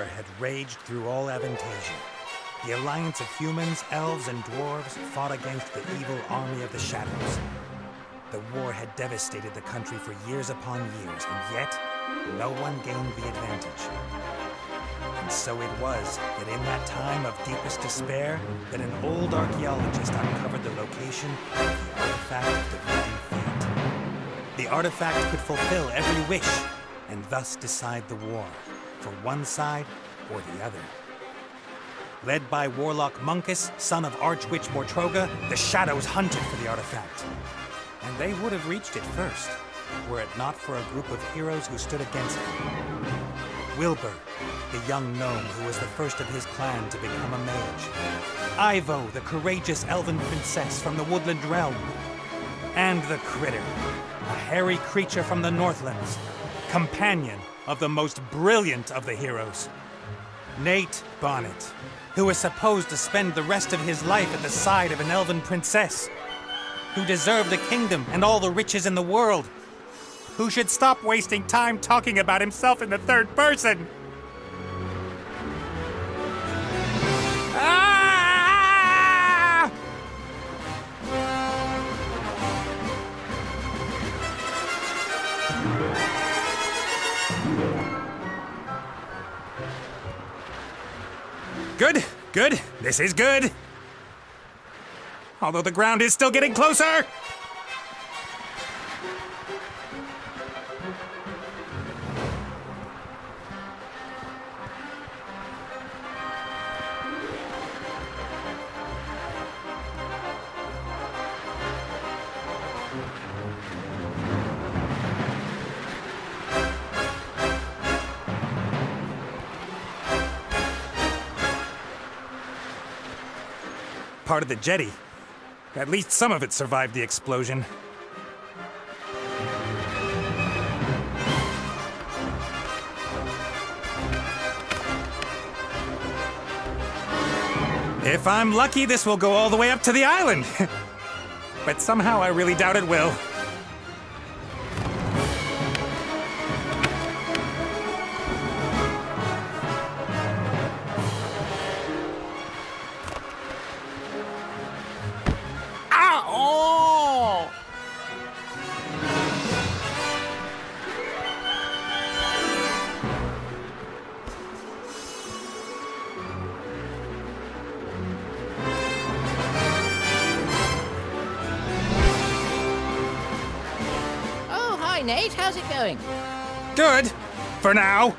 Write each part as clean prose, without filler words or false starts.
war had raged through all Avantasia. The alliance of humans, elves, and dwarves fought against the evil army of the Shadows. The war had devastated the country for years upon years, and yet, no one gained the advantage. And so it was that in that time of deepest despair, that an old archaeologist uncovered the location of the artifact of divine fate. The artifact could fulfill every wish, and thus decide the war, for one side or the other. Led by Warlock Munkus, son of Archwitch Mortroga, the Shadows hunted for the artifact. And they would have reached it first, were it not for a group of heroes who stood against them. Wilbur, the young gnome who was the first of his clan to become a mage. Ivo, the courageous elven princess from the Woodland Realm. And the Critter, a hairy creature from the Northlands, companion of the most brilliant of the heroes, Nate Bonnet, who was supposed to spend the rest of his life at the side of an elven princess, who deserved a kingdom and all the riches in the world, who should stop wasting time talking about himself in the third person. Ah! Good, good. This is good. Although the ground is still getting closer. Part of the jetty. At least some of it survived the explosion. If I'm lucky, this will go all the way up to the island. But somehow I really doubt it will. Nate, how's it going? Good. For now.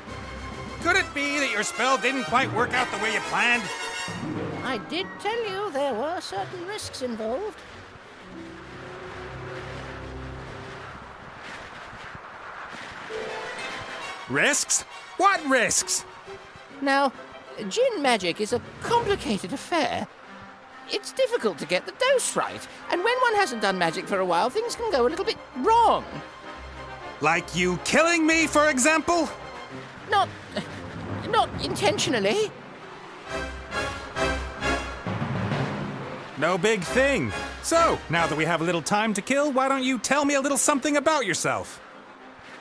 Could it be that your spell didn't quite work out the way you planned? I did tell you there were certain risks involved. Risks? What risks? Now, Djinn magic is a complicated affair. It's difficult to get the dose right, and when one hasn't done magic for a while, things can go a little bit wrong. Like you killing me, for example? Not intentionally. No big thing. So, now that we have a little time to kill, why don't you tell me a little something about yourself?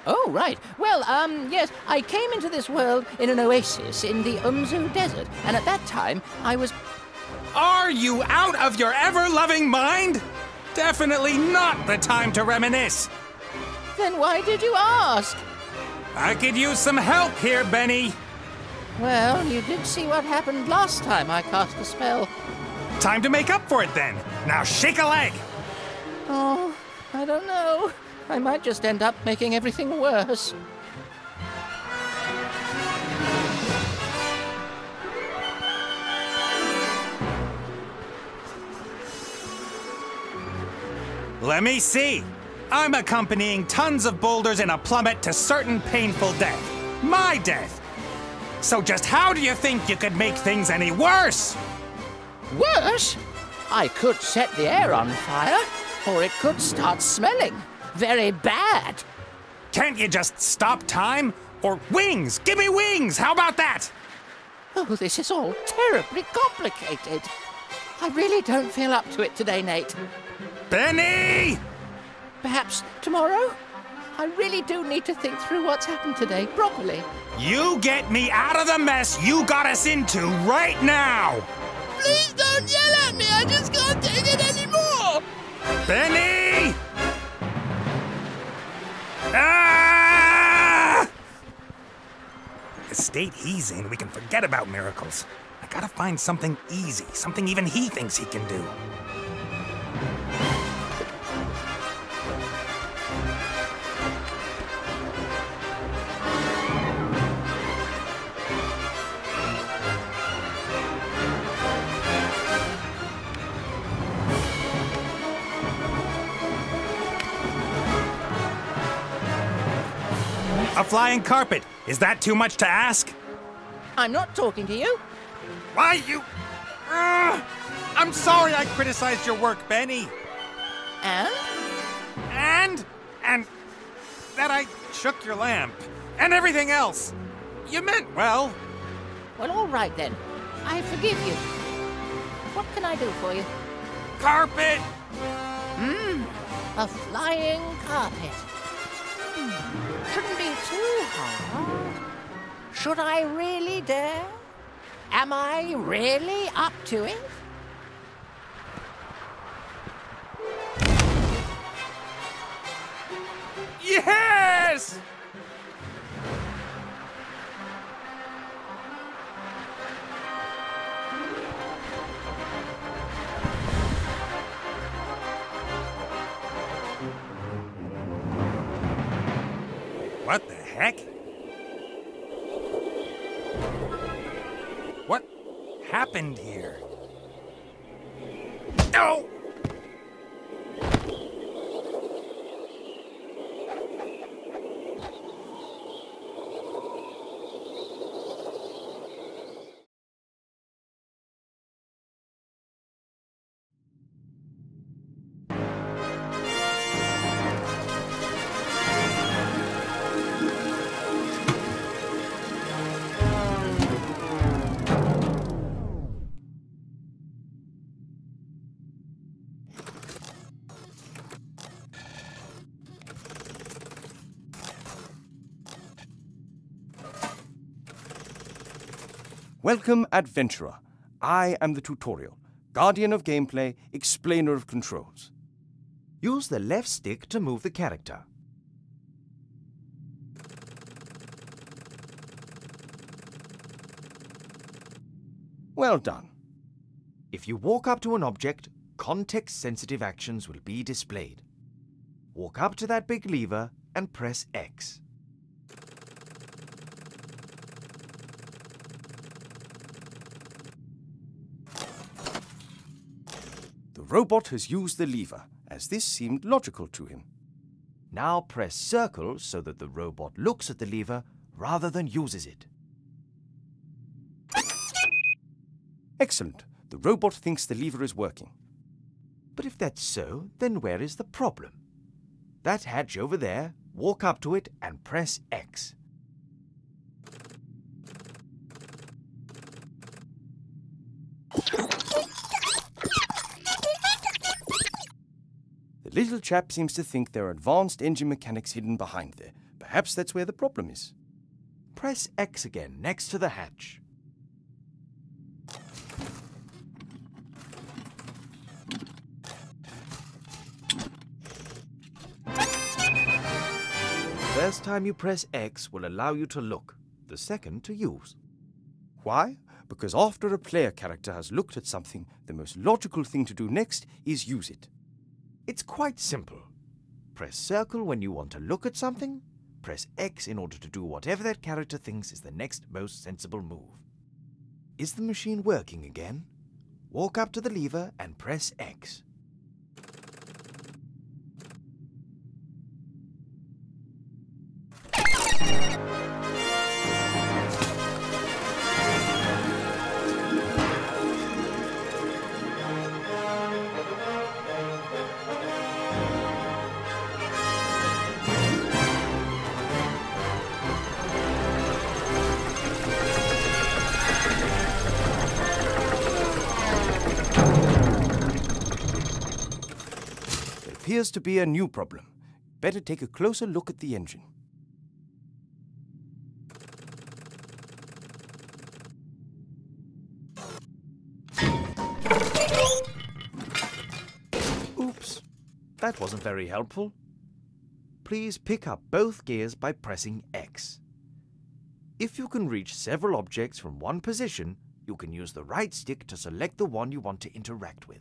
Oh, right. Well, yes, I came into this world in an oasis in the Umzu Desert, and at that time, I was... Are you out of your ever-loving mind? Definitely not the time to reminisce. Then why did you ask? I could use some help here, Benny. Well, you did see what happened last time I cast a spell. Time to make up for it, then. Now shake a leg. Oh, I don't know. I might just end up making everything worse. Let me see. I'm accompanying tons of boulders in a plummet to certain painful death. My death. So just how do you think you could make things any worse? Worse? I could set the air on fire, or it could start smelling. Very bad. Can't you just stop time? Or wings! Give me wings! How about that? Oh, this is all terribly complicated. I really don't feel up to it today, Nate. Benny! Perhaps tomorrow? I really do need to think through what's happened today properly. You get me out of the mess you got us into right now! Please don't yell at me! I just can't take it anymore! Benny! Ah! The state he's in, we can forget about miracles. I gotta find something easy, something even he thinks he can do. A flying carpet. Is that too much to ask? I'm not talking to you. Why, you... I'm sorry I criticized your work, Benny. And? And that I shook your lamp. And everything else. You meant well. Well, all right then. I forgive you. What can I do for you? Carpet! A flying carpet. Shouldn't be too hard. Should I really dare? Am I really up to it? Yes! What the heck? What happened here? No! Welcome, Adventurer. I am the tutorial, guardian of gameplay, explainer of controls. Use the left stick to move the character. Well done. If you walk up to an object, context-sensitive actions will be displayed. Walk up to that big lever and press X. The robot has used the lever, as this seemed logical to him. Now press circle so that the robot looks at the lever rather than uses it. Excellent. The robot thinks the lever is working. But if that's so, then where is the problem? That hatch over there, walk up to it and press X. The little chap seems to think there are advanced engine mechanics hidden behind there. Perhaps that's where the problem is. Press X again next to the hatch. The first time you press X will allow you to look, the second to use. Why? Because after a player character has looked at something, the most logical thing to do next is use it. It's quite simple. Press circle when you want to look at something, press X in order to do whatever that character thinks is the next most sensible move. Is the machine working again? Walk up to the lever and press X. Appears to be a new problem. better take a closer look at the engine. Oops, that wasn't very helpful. Please pick up both gears by pressing X. If you can reach several objects from one position, you can use the right stick to select the one you want to interact with.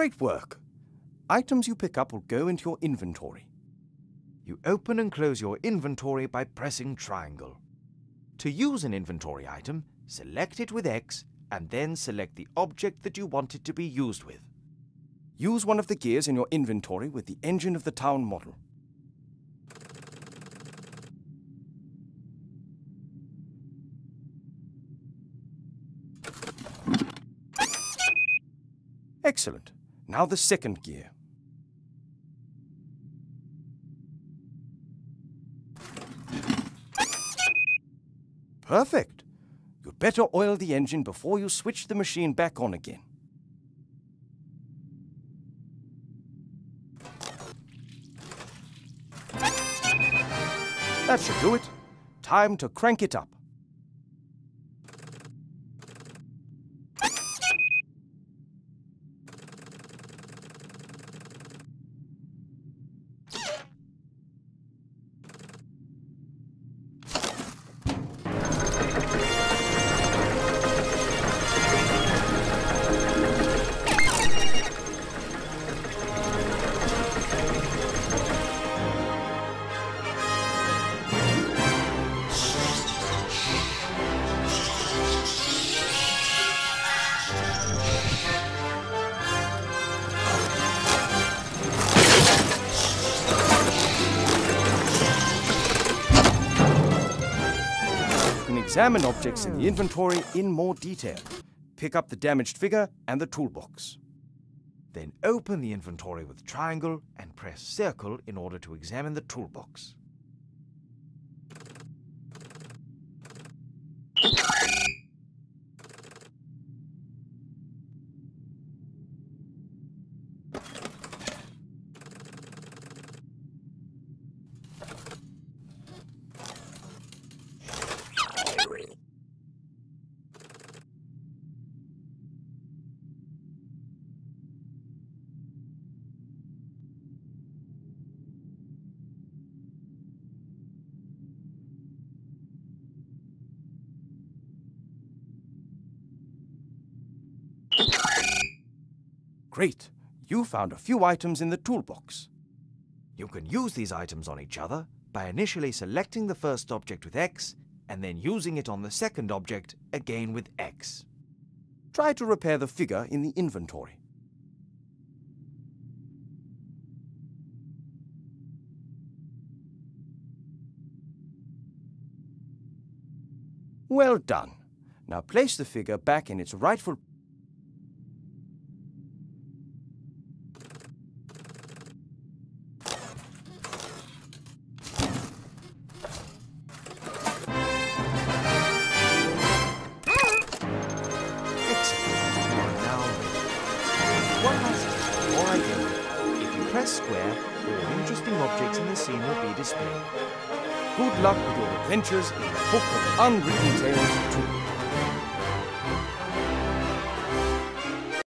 Great work! Items you pick up will go into your inventory. You open and close your inventory by pressing triangle. To use an inventory item, select it with X and then select the object that you want it to be used with. Use one of the gears in your inventory with the engine of the town model. Excellent. Now the second gear. Perfect. You'd better oil the engine before you switch the machine back on again. That should do it. Time to crank it up. Examine objects in the inventory in more detail. Pick up the damaged figure and the toolbox. Then open the inventory with triangle and press circle in order to examine the toolbox. Great! You found a few items in the toolbox. You can use these items on each other by initially selecting the first object with X and then using it on the second object again with X. Try to repair the figure in the inventory. Well done. Now place the figure back in its rightful position. Square, all interesting objects in the scene will be displayed. Good luck with your adventures in the Book of Unwritten Tales 2.